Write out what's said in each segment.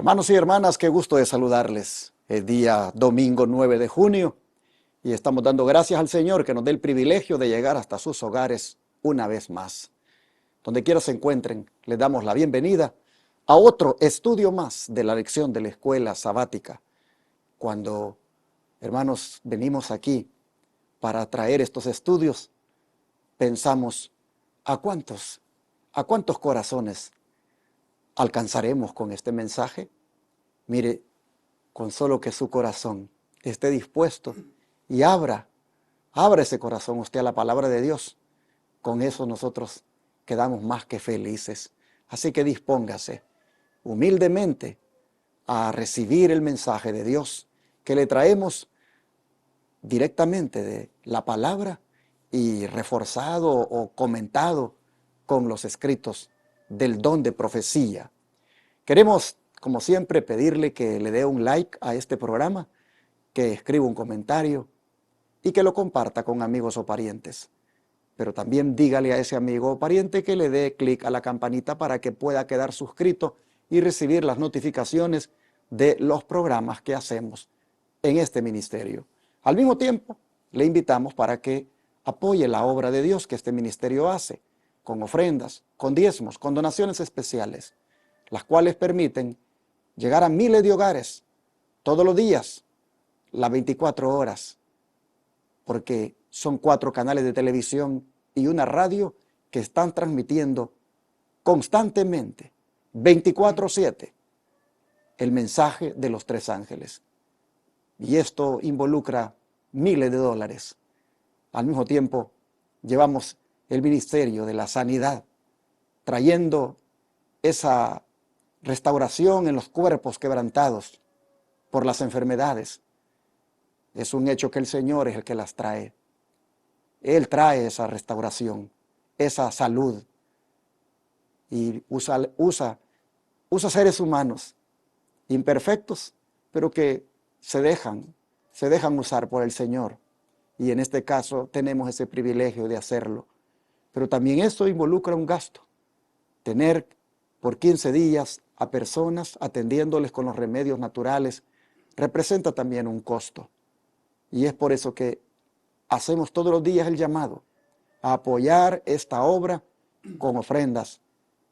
Hermanos y hermanas, qué gusto de saludarles. Es día domingo 9 de junio y estamos dando gracias al Señor que nos dé el privilegio de llegar hasta sus hogares una vez más. Donde quiera se encuentren, les damos la bienvenida a otro estudio más de la lección de la escuela sabática. Cuando, hermanos, venimos aquí para traer estos estudios, pensamos a cuántos corazones alcanzaremos con este mensaje. Mire, con solo que su corazón esté dispuesto y abra ese corazón usted a la palabra de Dios. Con eso nosotros quedamos más que felices. Así que dispóngase humildemente a recibir el mensaje de Dios que le traemos directamente de la palabra y reforzado o comentado con los escritos del don de profecía. Queremos, como siempre, pedirle que le dé un like a este programa, que escriba un comentario y que lo comparta con amigos o parientes. Pero también dígale a ese amigo o pariente que le dé clic a la campanita para que pueda quedar suscrito y recibir las notificaciones de los programas que hacemos en este ministerio. Al mismo tiempo, le invitamos para que apoye la obra de Dios que este ministerio hace, con ofrendas, con diezmos, con donaciones especiales, las cuales permiten llegar a miles de hogares todos los días, las 24 horas, porque son 4 canales de televisión y una radio que están transmitiendo constantemente, 24/7, el mensaje de los 3 ángeles. Y esto involucra miles de dólares. Al mismo tiempo, llevamos el ministerio de la sanidad, trayendo esa restauración en los cuerpos quebrantados por las enfermedades. Es un hecho que el Señor es el que las trae. Él trae esa restauración, esa salud. Y usa seres humanos imperfectos, pero que se dejan usar por el Señor. Y en este caso tenemos ese privilegio de hacerlo. Pero también esto involucra un gasto. Tener por 15 días a personas atendiéndoles con los remedios naturales representa también un costo. Y es por eso que hacemos todos los días el llamado a apoyar esta obra con ofrendas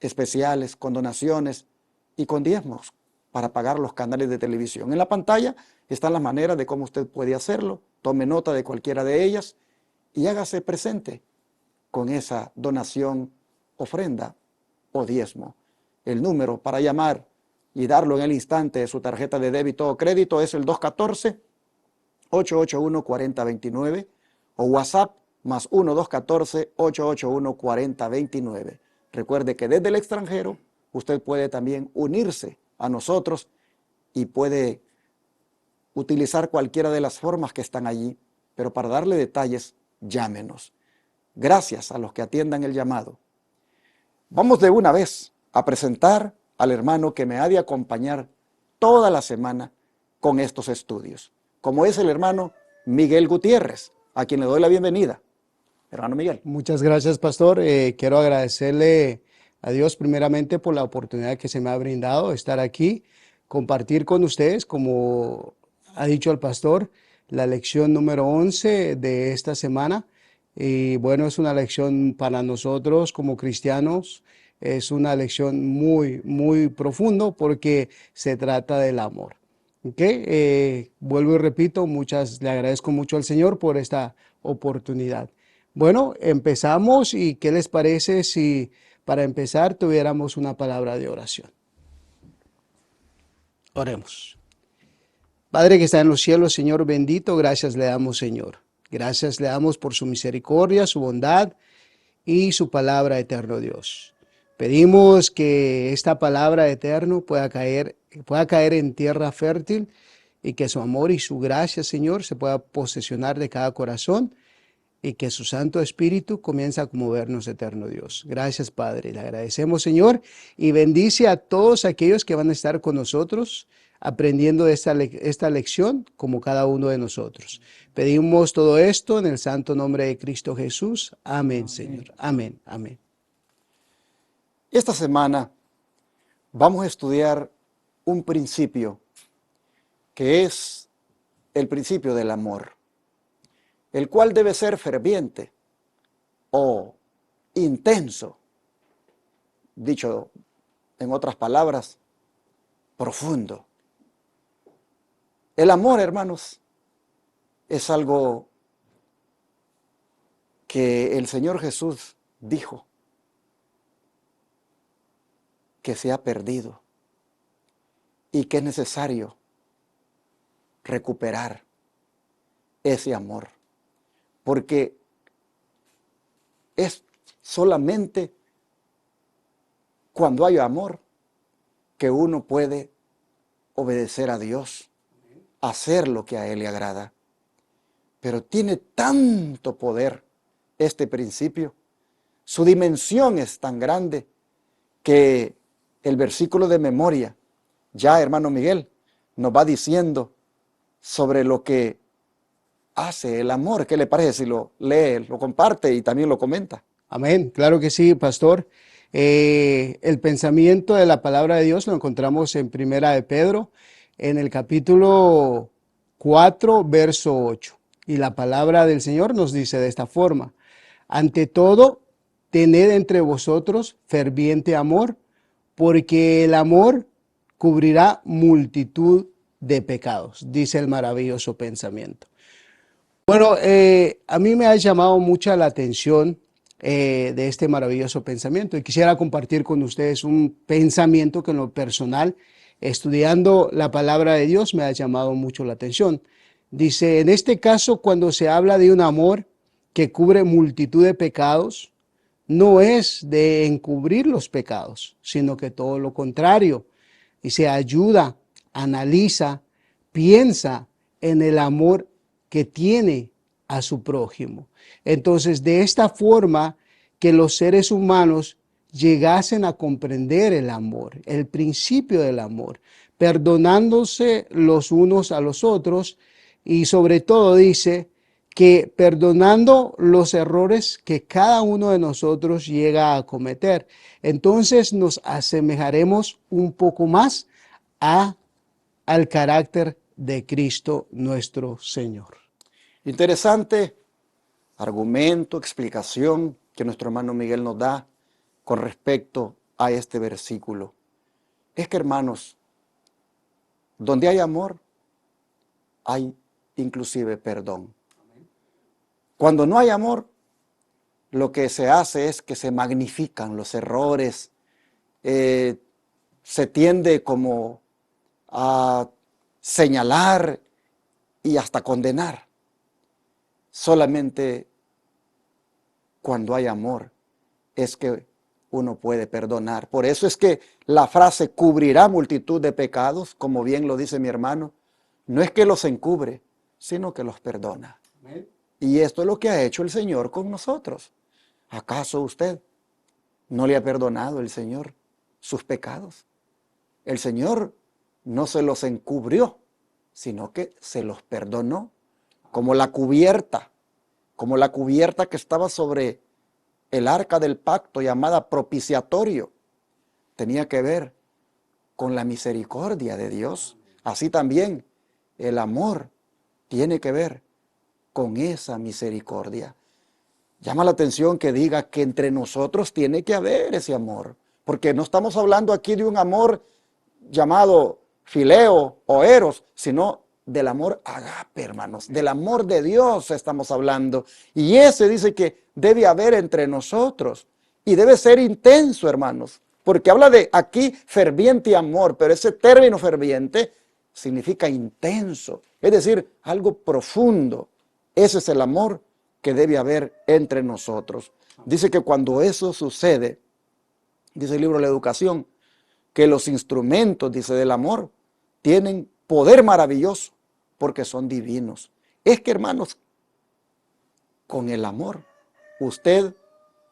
especiales, con donaciones y con diezmos para pagar los canales de televisión. En la pantalla están las maneras de cómo usted puede hacerlo. Tome nota de cualquiera de ellas y hágase presente con esa donación, ofrenda o diezmo. El número para llamar y darlo en el instante de su tarjeta de débito o crédito es el 214-881-4029 o WhatsApp más 1-214-881-4029. Recuerde que desde el extranjero usted puede también unirse a nosotros y puede utilizar cualquiera de las formas que están allí, pero para darle detalles, llámenos. Gracias a los que atiendan el llamado. Vamos de una vez a presentar al hermano que me ha de acompañar toda la semana con estos estudios, como es el hermano Miguel Gutiérrez, a quien le doy la bienvenida. Hermano Miguel. Muchas gracias, pastor. Quiero agradecerle a Dios primeramente por la oportunidad que se me ha brindado de estar aquí, compartir con ustedes, como ha dicho el pastor, la lección número 11 de esta semana. Y bueno, es una lección para nosotros como cristianos, es una lección muy, muy profundo porque se trata del amor. Vuelvo y repito, le agradezco mucho al Señor por esta oportunidad. Bueno, empezamos y ¿qué les parece si para empezar tuviéramos una palabra de oración? Oremos. Padre que está en los cielos, Señor bendito, gracias le damos, Señor. Gracias le damos por su misericordia, su bondad y su palabra, eterno Dios. Pedimos que esta palabra eterno pueda caer en tierra fértil y que su amor y su gracia, Señor, se pueda posesionar de cada corazón y que su Santo Espíritu comience a movernos, eterno Dios. Gracias, Padre. Le agradecemos, Señor, y bendice a todos aquellos que van a estar con nosotros aprendiendo de esta lección, como cada uno de nosotros. Pedimos todo esto en el santo nombre de Cristo Jesús. Amén, Señor. Amén, amén. Esta semana vamos a estudiar un principio que es el principio del amor, el cual debe ser ferviente o intenso, dicho en otras palabras, profundo. El amor, hermanos, es algo que el Señor Jesús dijo que se ha perdido y que es necesario recuperar ese amor, porque es solamente cuando hay amor que uno puede obedecer a Dios, hacer lo que a Él le agrada. Pero tiene tanto poder este principio, su dimensión es tan grande que el versículo de memoria, ya hermano Miguel, nos va diciendo sobre lo que hace el amor. ¿Qué le parece si lo lee, lo comparte y también lo comenta? Amén, claro que sí, pastor. El pensamiento de la palabra de Dios lo encontramos en Primera de Pedro, en el capítulo 4, verso 8. Y la palabra del Señor nos dice de esta forma: ante todo, tened entre vosotros ferviente amor, porque el amor cubrirá multitud de pecados, dice el maravilloso pensamiento. Bueno, a mí me ha llamado mucha la atención de este maravilloso pensamiento y quisiera compartir con ustedes un pensamiento que en lo personal, estudiando la palabra de Dios, me ha llamado mucho la atención. Dice, en este caso, cuando se habla de un amor que cubre multitud de pecados, no es de encubrir los pecados, sino que todo lo contrario. Y se ayuda, analiza, piensa en el amor que tiene a su prójimo. Entonces, de esta forma, que los seres humanos llegasen a comprender el amor, el principio del amor, perdonándose los unos a los otros y sobre todo dice que perdonando los errores que cada uno de nosotros llega a cometer, entonces nos asemejaremos un poco más al carácter de Cristo nuestro Señor. Interesante argumento, explicación que nuestro hermano Miguel nos da con respecto a este versículo. Es que, hermanos, donde hay amor, hay inclusive perdón. Cuando no hay amor, lo que se hace es que se magnifican los errores, se tiende como a señalar y hasta condenar. Solamente cuando hay amor es que uno puede perdonar. Por eso es que la frase cubrirá multitud de pecados, como bien lo dice mi hermano, no es que los encubre, sino que los perdona. Amén. Y esto es lo que ha hecho el Señor con nosotros. ¿Acaso usted no le ha perdonado el Señor sus pecados? El Señor no se los encubrió, sino que se los perdonó, como la cubierta que estaba sobre el arca del pacto llamada propiciatorio. Tenía que ver con la misericordia de Dios. Así también el amor tiene que ver con esa misericordia. Llama la atención que diga que entre nosotros tiene que haber ese amor, porque no estamos hablando aquí de un amor llamado fileo o eros, sino del amor agape, hermanos, del amor de Dios estamos hablando. Y ese dice que debe haber entre nosotros y debe ser intenso, hermanos, porque habla de aquí ferviente amor, pero ese término ferviente significa intenso, es decir, algo profundo. Ese es el amor que debe haber entre nosotros. Dice que cuando eso sucede, dice el libro de la Educación, que los instrumentos, dice, del amor tienen poder maravilloso porque son divinos. Es que, hermanos, con el amor usted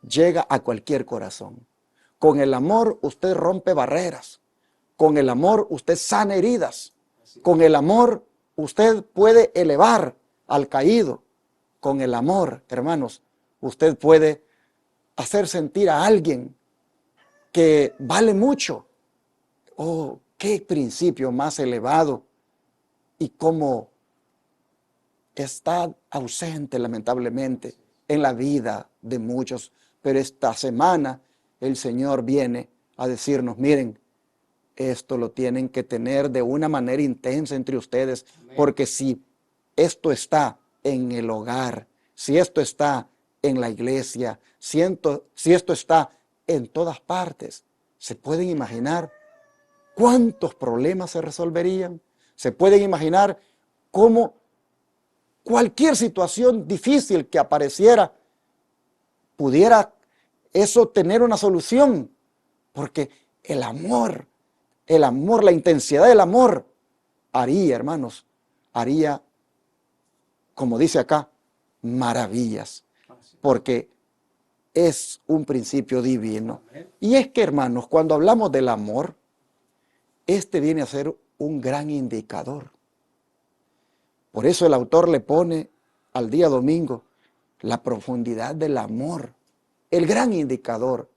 llega a cualquier corazón. Con el amor usted rompe barreras. Con el amor usted sana heridas. Con el amor usted puede elevar al caído. Con el amor, hermanos, usted puede hacer sentir a alguien que vale mucho. Oh, qué principio más elevado y cómo está ausente lamentablemente en la vida de muchos. Pero esta semana el Señor viene a decirnos, miren, esto lo tienen que tener de una manera intensa entre ustedes, porque si esto está en el hogar, si esto está en la iglesia, si esto está en todas partes, ¿se pueden imaginar cuántos problemas se resolverían? ¿Se pueden imaginar cómo cualquier situación difícil que apareciera pudiera eso tener una solución? Porque el amor, la intensidad del amor haría, hermanos, haría, como dice acá, maravillas, porque es un principio divino. Y es que, hermanos, cuando hablamos del amor, este viene a ser un gran indicador. Por eso el autor le pone al día domingo la profundidad del amor, el gran indicador.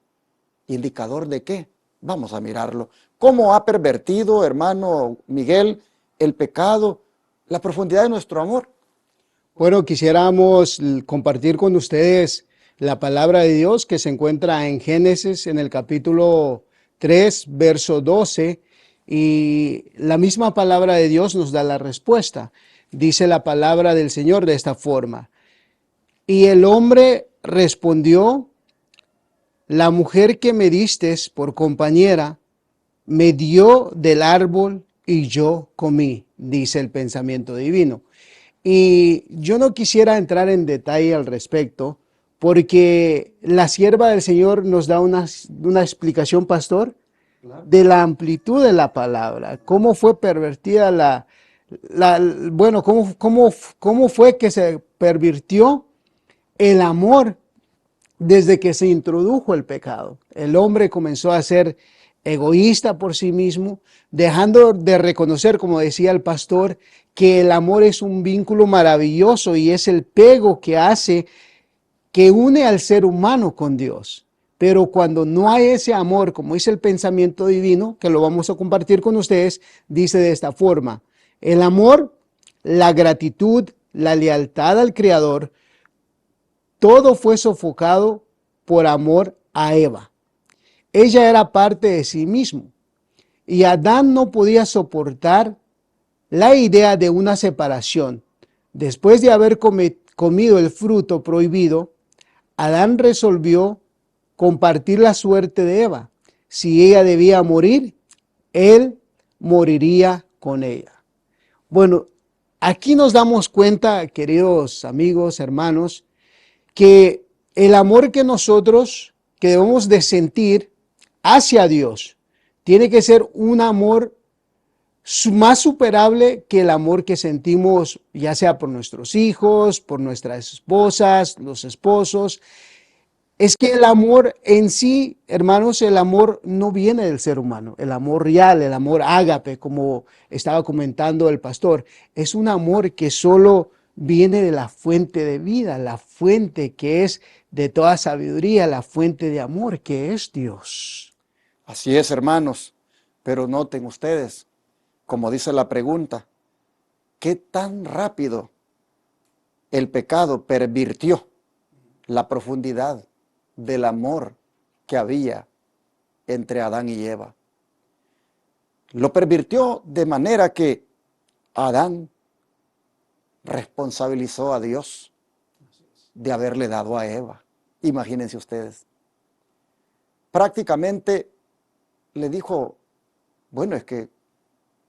¿Indicador de qué? Vamos a mirarlo. ¿Cómo ha pervertido, hermano Miguel, el pecado, la profundidad de nuestro amor? Bueno, quisiéramos compartir con ustedes la palabra de Dios que se encuentra en Génesis, en el capítulo 3, verso 12, y la misma palabra de Dios nos da la respuesta. Dice la palabra del Señor de esta forma: y el hombre respondió, la mujer que me distes por compañera me dio del árbol y yo comí, dice el pensamiento divino. Y yo no quisiera entrar en detalle al respecto, porque la sierva del Señor nos da una explicación, pastor, de la amplitud de la palabra, cómo fue pervertida bueno, cómo fue que se pervirtió el amor desde que se introdujo el pecado. El hombre comenzó a ser egoísta por sí mismo, dejando de reconocer, como decía el pastor, que el amor es un vínculo maravilloso y es el pego que hace, que une al ser humano con Dios. Pero cuando no hay ese amor, como dice el pensamiento divino, que lo vamos a compartir con ustedes, dice de esta forma: el amor, la gratitud, la lealtad al Creador, todo fue sofocado por amor a Eva. Ella era parte de sí mismo y Adán no podía soportar la idea de una separación. Después de haber comido el fruto prohibido, Adán resolvió compartir la suerte de Eva. Si ella debía morir, él moriría con ella. Bueno, aquí nos damos cuenta, queridos amigos, hermanos, que el amor que debemos de sentir hacia Dios tiene que ser un amor más superable que el amor que sentimos, ya sea por nuestros hijos, por nuestras esposas, los esposos. Es que el amor en sí, hermanos, el amor no viene del ser humano. El amor real, el amor ágape, como estaba comentando el pastor, es un amor que solo viene de la fuente de vida, la fuente que es de toda sabiduría, la fuente de amor que es Dios. Así es, hermanos, pero noten ustedes, como dice la pregunta, ¿qué tan rápido el pecado pervirtió la profundidad del amor que había entre Adán y Eva? Lo pervirtió de manera que Adán responsabilizó a Dios de haberle dado a Eva. Imagínense ustedes. Prácticamente le dijo, bueno, es que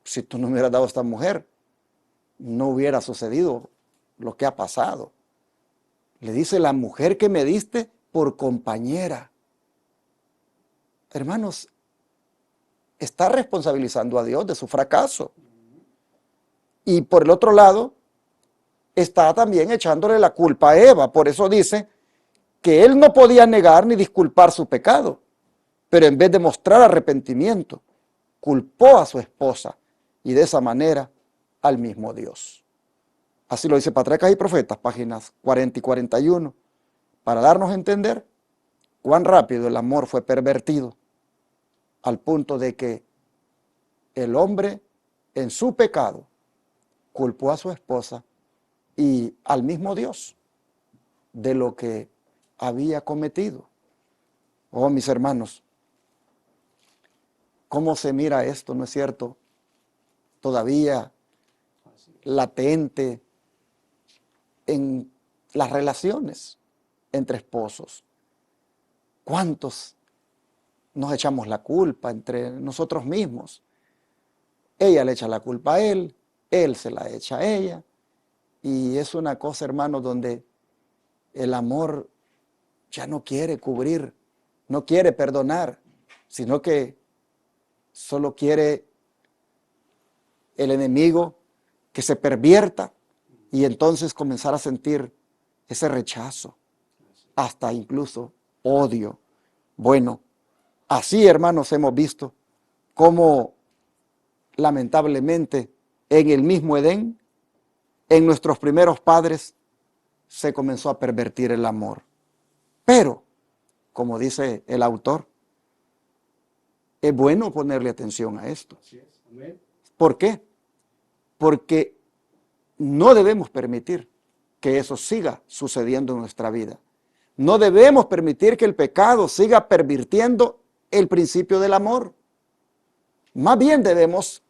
si tú no me hubieras dado a esta mujer, no hubiera sucedido lo que ha pasado. Le dice, la mujer que me diste por compañera. Hermanos, está responsabilizando a Dios de su fracaso. Y por el otro lado, está también echándole la culpa a Eva. Por eso dice que él no podía negar ni disculpar su pecado, pero en vez de mostrar arrepentimiento, culpó a su esposa y de esa manera al mismo Dios. Así lo dice Patriarcas y Profetas, páginas 40 y 41, para darnos a entender cuán rápido el amor fue pervertido, al punto de que el hombre en su pecado culpó a su esposa y al mismo Dios de lo que había cometido. Oh, mis hermanos, ¿cómo se mira esto? ¿No es cierto? Todavía latente en las relaciones entre esposos. ¿Cuántos nos echamos la culpa entre nosotros mismos? Ella le echa la culpa a él se la echa a ella. Y es una cosa, hermanos, donde el amor ya no quiere cubrir, no quiere perdonar, sino que solo quiere el enemigo que se pervierta y entonces comenzar a sentir ese rechazo, hasta incluso odio. Bueno, así, hermanos, hemos visto cómo lamentablemente en el mismo Edén, en nuestros primeros padres, se comenzó a pervertir el amor. Pero, como dice el autor, es bueno ponerle atención a esto. ¿Por qué? Porque no debemos permitir que eso siga sucediendo en nuestra vida. No debemos permitir que el pecado siga pervirtiendo el principio del amor. Más bien debemos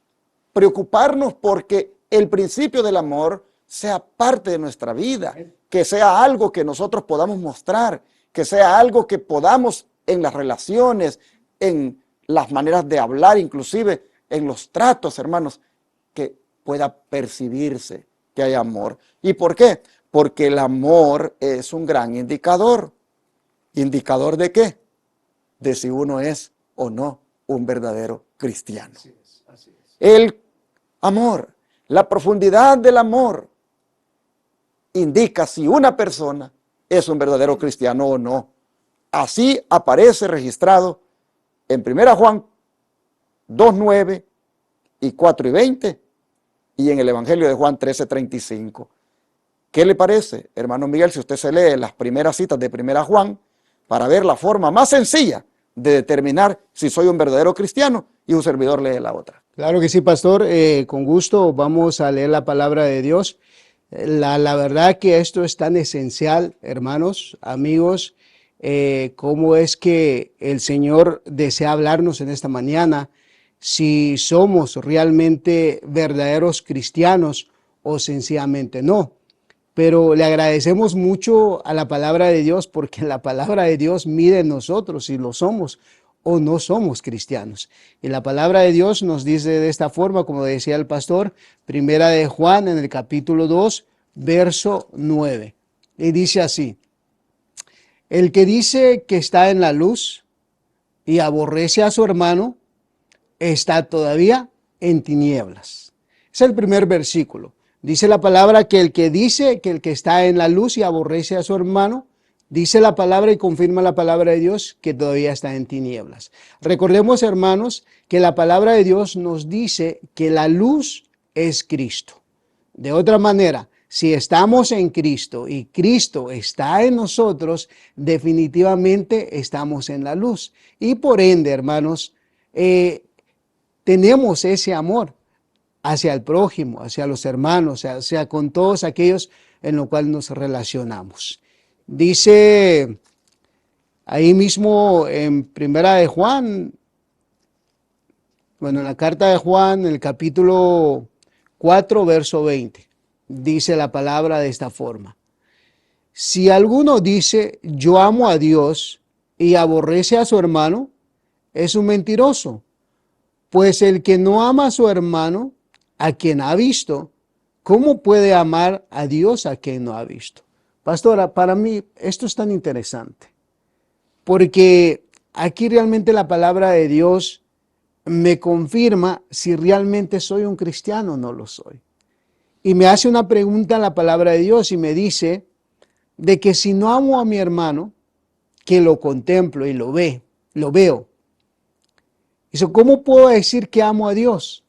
preocuparnos porque el principio del amor sea parte de nuestra vida, que sea algo que nosotros podamos mostrar, que sea algo que podamos en las relaciones, en las maneras de hablar, inclusive en los tratos, hermanos, que pueda percibirse que hay amor. ¿Y por qué? Porque el amor es un gran indicador. ¿Indicador de qué? De si uno es o no un verdadero cristiano. Así es. El amor, la profundidad del amor, indica si una persona es un verdadero cristiano o no. Así aparece registrado en 1 Juan 2:9 y 4:20 y en el Evangelio de Juan 13:35. ¿Qué le parece, hermano Miguel, si usted se lee las primeras citas de 1 Juan para ver la forma más sencilla de determinar si soy un verdadero cristiano y un servidor lee la otra? Claro que sí, pastor. Con gusto vamos a leer la palabra de Dios. La verdad que esto es tan esencial, hermanos, amigos, cómo es que el Señor desea hablarnos en esta mañana, si somos realmente verdaderos cristianos o sencillamente no. Pero le agradecemos mucho a la palabra de Dios porque la palabra de Dios mide en nosotros si lo somos o no somos cristianos. Y la palabra de Dios nos dice de esta forma, como decía el pastor, primera de Juan en el capítulo 2, verso 9. Y dice así: el que dice que está en la luz y aborrece a su hermano, está todavía en tinieblas. Es el primer versículo. Dice la palabra que el que dice que el que está en la luz y aborrece a su hermano, dice la palabra y confirma la palabra de Dios que todavía está en tinieblas. Recordemos, hermanos, que la palabra de Dios nos dice que la luz es Cristo. De otra manera, si estamos en Cristo y Cristo está en nosotros, definitivamente estamos en la luz. Y por ende, hermanos, tenemos ese amor hacia el prójimo, hacia los hermanos, hacia con todos aquellos en los cuales nos relacionamos. Dice ahí mismo en primera de Juan, en la carta de Juan, en el capítulo 4, verso 20, dice la palabra de esta forma: si alguno dice yo amo a Dios y aborrece a su hermano, es un mentiroso. Pues el que no ama a su hermano, a quien ha visto, ¿cómo puede amar a Dios a quien no ha visto? Pastora, para mí esto es tan interesante, porque aquí realmente la palabra de Dios me confirma si realmente soy un cristiano o no lo soy. Y me hace una pregunta la palabra de Dios y me dice de que si no amo a mi hermano, que lo contemplo y lo veo. Dice, ¿cómo puedo decir que amo a Dios?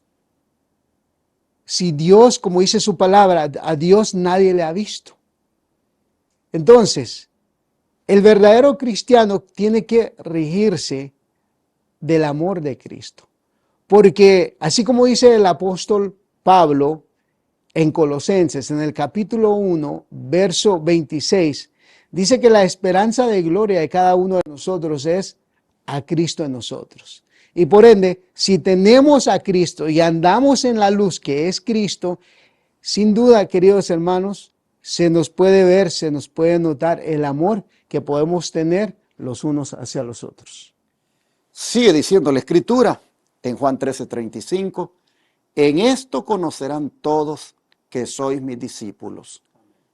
Si Dios, como dice su palabra, a Dios nadie le ha visto. Entonces, el verdadero cristiano tiene que regirse del amor de Cristo. Porque así como dice el apóstol Pablo en Colosenses, en el capítulo 1, verso 26, dice que la esperanza de gloria de cada uno de nosotros es a Cristo en nosotros. Y por ende, si tenemos a Cristo y andamos en la luz que es Cristo, sin duda, queridos hermanos, se nos puede ver, se nos puede notar el amor que podemos tener los unos hacia los otros. Sigue diciendo la Escritura en Juan 13:35, en esto conocerán todos que sois mis discípulos,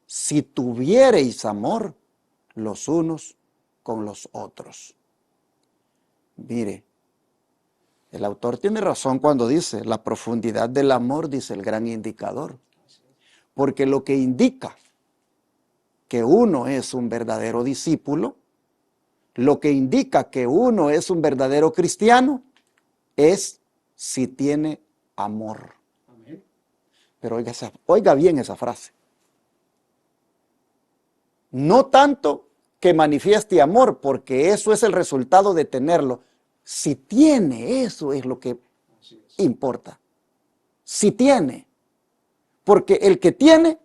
si tuviereis amor los unos con los otros. Mire, el autor tiene razón cuando dice, la profundidad del amor, dice el gran indicador, porque lo que indica que uno es un verdadero discípulo, lo que indica que uno es un verdadero cristiano, es si tiene amor. Amén. Pero oiga bien esa frase. No tanto que manifieste amor, porque eso es el resultado de tenerlo. Si tiene, eso es lo que importa. Si tiene. Porque el que tiene,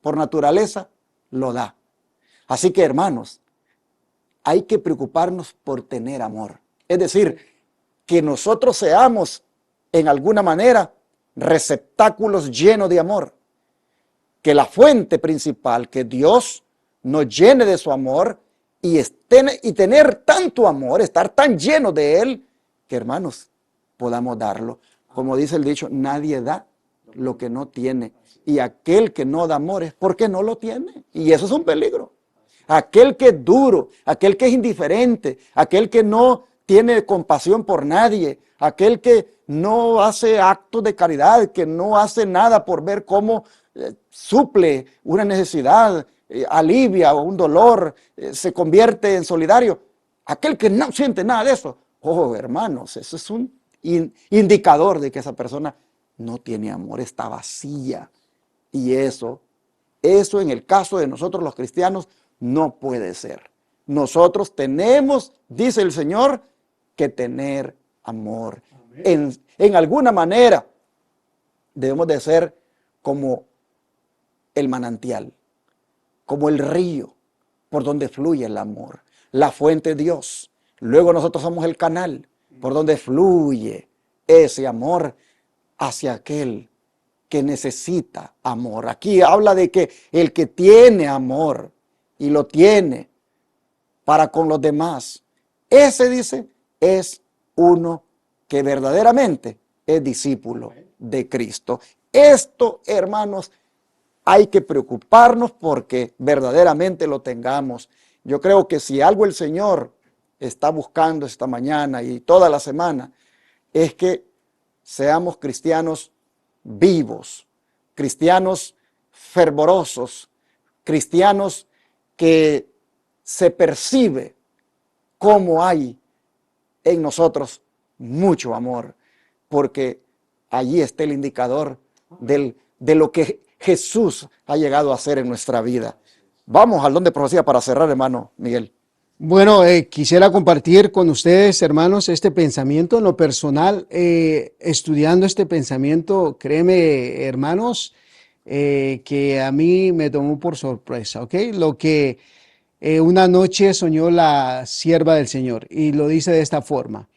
por naturaleza, lo da. Así que, hermanos, hay que preocuparnos por tener amor. Es decir, que nosotros seamos, en alguna manera, receptáculos llenos de amor. Que la fuente principal, que Dios nos llene de su amor y tener tanto amor, estar tan lleno de Él, que hermanos, podamos darlo. Como dice el dicho, nadie da lo que no tiene. Y aquel que no da amor es porque no lo tiene. Y eso es un peligro. Aquel que es duro, aquel que es indiferente, aquel que no tiene compasión por nadie, aquel que no hace actos de caridad, que no hace nada por ver cómo suple una necesidad, alivia un dolor, se convierte en solidario. Aquel que no siente nada de eso, oh hermanos, eso es un indicador de que esa persona no tiene amor, está vacía. Y eso en el caso de nosotros los cristianos no puede ser. Nosotros tenemos, dice el Señor, que tener amor. En alguna manera debemos de ser como el manantial, como el río por donde fluye el amor, la fuente de Dios. Luego nosotros somos el canal por donde fluye ese amor hacia aquel que necesita amor. Aquí habla de que el que tiene amor y lo tiene para con los demás, ese, dice, es uno que verdaderamente es discípulo de Cristo. Esto, hermanos, hay que preocuparnos porque verdaderamente lo tengamos. Yo creo que si algo el Señor está buscando esta mañana y toda la semana, es que seamos cristianos vivos, cristianos fervorosos, cristianos que se percibe cómo hay en nosotros mucho amor, porque allí está el indicador de lo que Jesús ha llegado a hacer en nuestra vida. Vamos al don de profecía para cerrar, hermano Miguel. Bueno, quisiera compartir con ustedes, hermanos, este pensamiento en lo personal. Estudiando este pensamiento, créeme, hermanos, que a mí me tomó por sorpresa, ¿ok? Lo que una noche soñó la sierva del Señor, y lo dice de esta forma.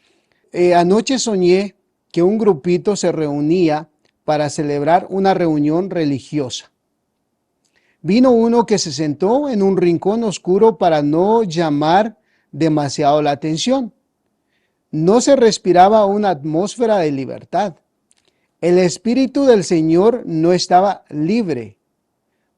Anoche soñé que un grupito se reunía para celebrar una reunión religiosa. Vino uno que se sentó en un rincón oscuro para no llamar demasiado la atención. No se respiraba una atmósfera de libertad. El Espíritu del Señor no estaba libre.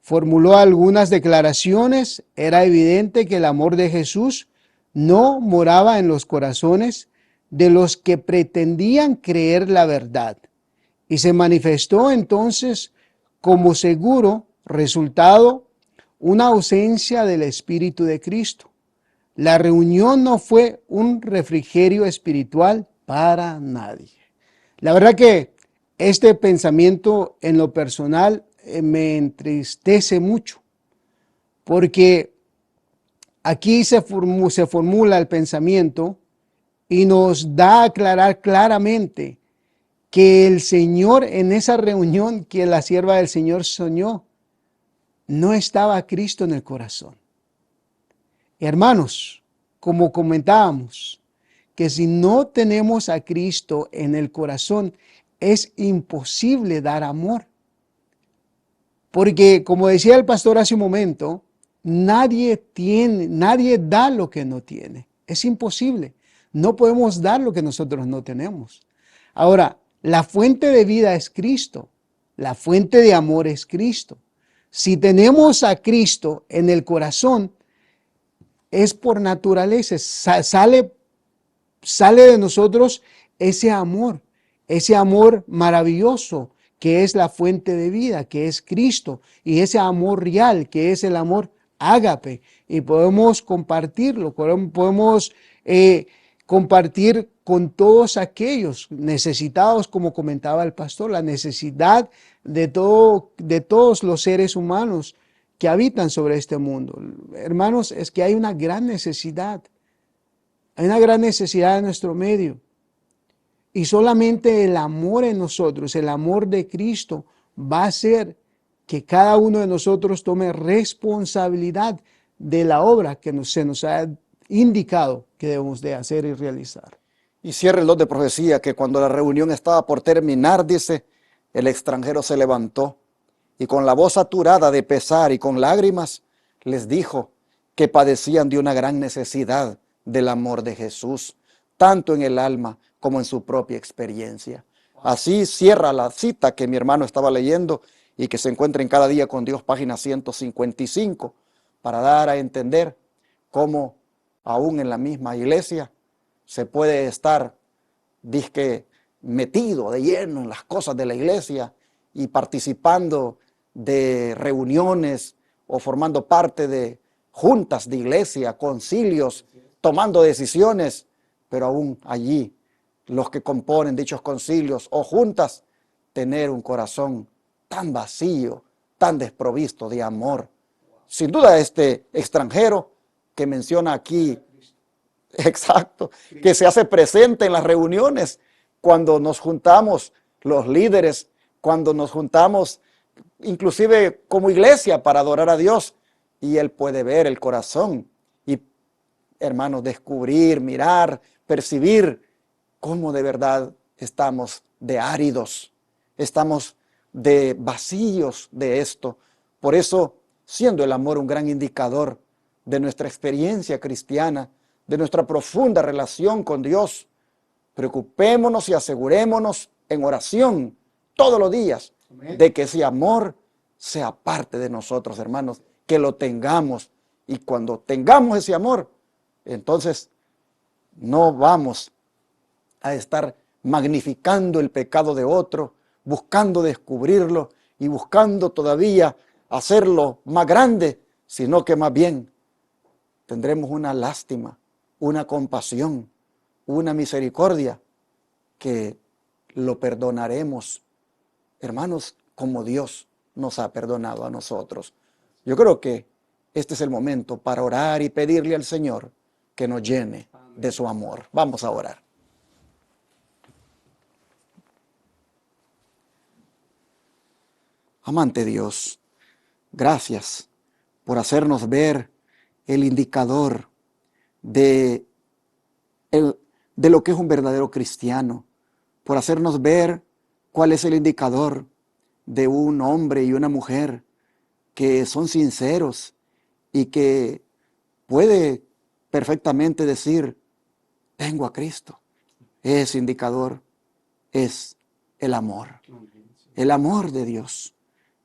Formuló algunas declaraciones. Era evidente que el amor de Jesús no moraba en los corazones de los que pretendían creer la verdad. Y se manifestó entonces como seguro resultado una ausencia del Espíritu de Cristo. La reunión no fue un refrigerio espiritual para nadie. La verdad que este pensamiento en lo personal me entristece mucho, porque aquí se formula el pensamiento y nos da a aclarar claramente que el Señor en esa reunión que la sierva del Señor soñó, no estaba Cristo en el corazón. Hermanos, como comentábamos, que si no tenemos a Cristo en el corazón, es imposible dar amor. Porque, como decía el pastor hace un momento, nadie da lo que no tiene. Es imposible. No podemos dar lo que nosotros no tenemos. Ahora, la fuente de vida es Cristo. La fuente de amor es Cristo. Si tenemos a Cristo en el corazón, es por naturaleza, sale de nosotros ese amor maravilloso que es la fuente de vida, que es Cristo, y ese amor real, que es el amor ágape, y podemos compartirlo, podemos compartir con todos aquellos necesitados, como comentaba el pastor, la necesidad de todos los seres humanos que habitan sobre este mundo. Hermanos, es que hay una gran necesidad. Hay una gran necesidad en nuestro medio. Y solamente el amor en nosotros, el amor de Cristo, va a hacer que cada uno de nosotros tome responsabilidad de la obra que se nos ha indicado que debemos de hacer y realizar. Y cierra el don de profecía que cuando la reunión estaba por terminar, dice, el extranjero se levantó y con la voz saturada de pesar y con lágrimas les dijo que padecían de una gran necesidad del amor de Jesús, tanto en el alma como en su propia experiencia. Así cierra la cita que mi hermano estaba leyendo y que se encuentra en Cada Día con Dios, página 155, para dar a entender cómo aún en la misma iglesia se puede estar, dizque, metido de lleno en las cosas de la iglesia y participando de reuniones o formando parte de juntas de iglesia, concilios, tomando decisiones, pero aún allí los que componen dichos concilios o juntas, tener un corazón tan vacío, tan desprovisto de amor. Sin duda este extranjero que menciona aquí, exacto, que se hace presente en las reuniones, cuando nos juntamos los líderes, cuando nos juntamos inclusive como iglesia para adorar a Dios, y Él puede ver el corazón y, hermanos, descubrir, mirar, percibir cómo de verdad estamos de áridos, estamos de vacíos de esto. Por eso, siendo el amor un gran indicador de nuestra experiencia cristiana, de nuestra profunda relación con Dios, preocupémonos y asegurémonos en oración todos los días de que ese amor sea parte de nosotros, hermanos, que lo tengamos. Y cuando tengamos ese amor, entonces no vamos a estar magnificando el pecado de otro, buscando descubrirlo y buscando todavía hacerlo más grande, sino que más bien tendremos una lástima, una compasión, una misericordia, que lo perdonaremos, hermanos, como Dios nos ha perdonado a nosotros. Yo creo que este es el momento para orar y pedirle al Señor que nos llene de su amor. Vamos a orar. Amante Dios, gracias por hacernos ver el indicador de lo que es un verdadero cristiano, por hacernos ver cuál es el indicador de un hombre y una mujer que son sinceros y que puede perfectamente decir, tengo a Cristo. Ese indicador es el amor de Dios,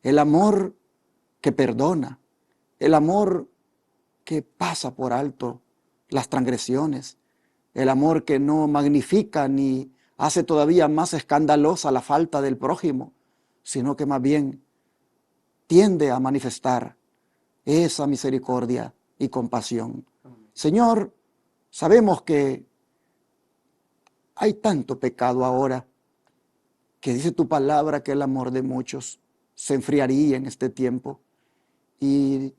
el amor que perdona, el amor que pasa por alto las transgresiones, el amor que no magnifica ni hace todavía más escandalosa la falta del prójimo, sino que más bien tiende a manifestar esa misericordia y compasión. Señor, sabemos que hay tanto pecado ahora que dice tu palabra que el amor de muchos se enfriaría en este tiempo, y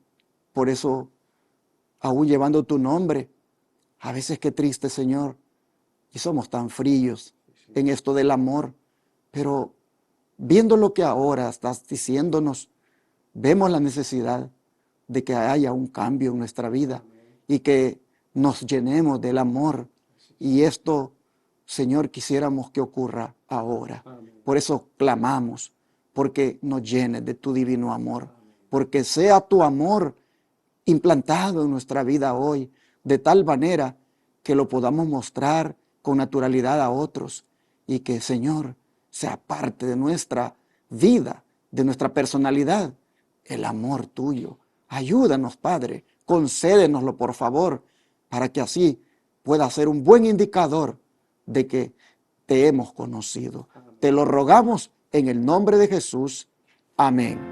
por eso, aún llevando tu nombre, a veces qué triste, Señor, y somos tan fríos en esto del amor. Pero viendo lo que ahora estás diciéndonos, vemos la necesidad de que haya un cambio en nuestra vida y que nos llenemos del amor. Y esto, Señor, quisiéramos que ocurra ahora. Por eso clamamos, porque nos llenes de tu divino amor, porque sea tu amor implantado en nuestra vida hoy, de tal manera que lo podamos mostrar con naturalidad a otros y que, Señor, sea parte de nuestra vida, de nuestra personalidad, el amor tuyo. Ayúdanos, Padre, concédenoslo, por favor, para que así pueda ser un buen indicador de que te hemos conocido. Te lo rogamos en el nombre de Jesús. Amén.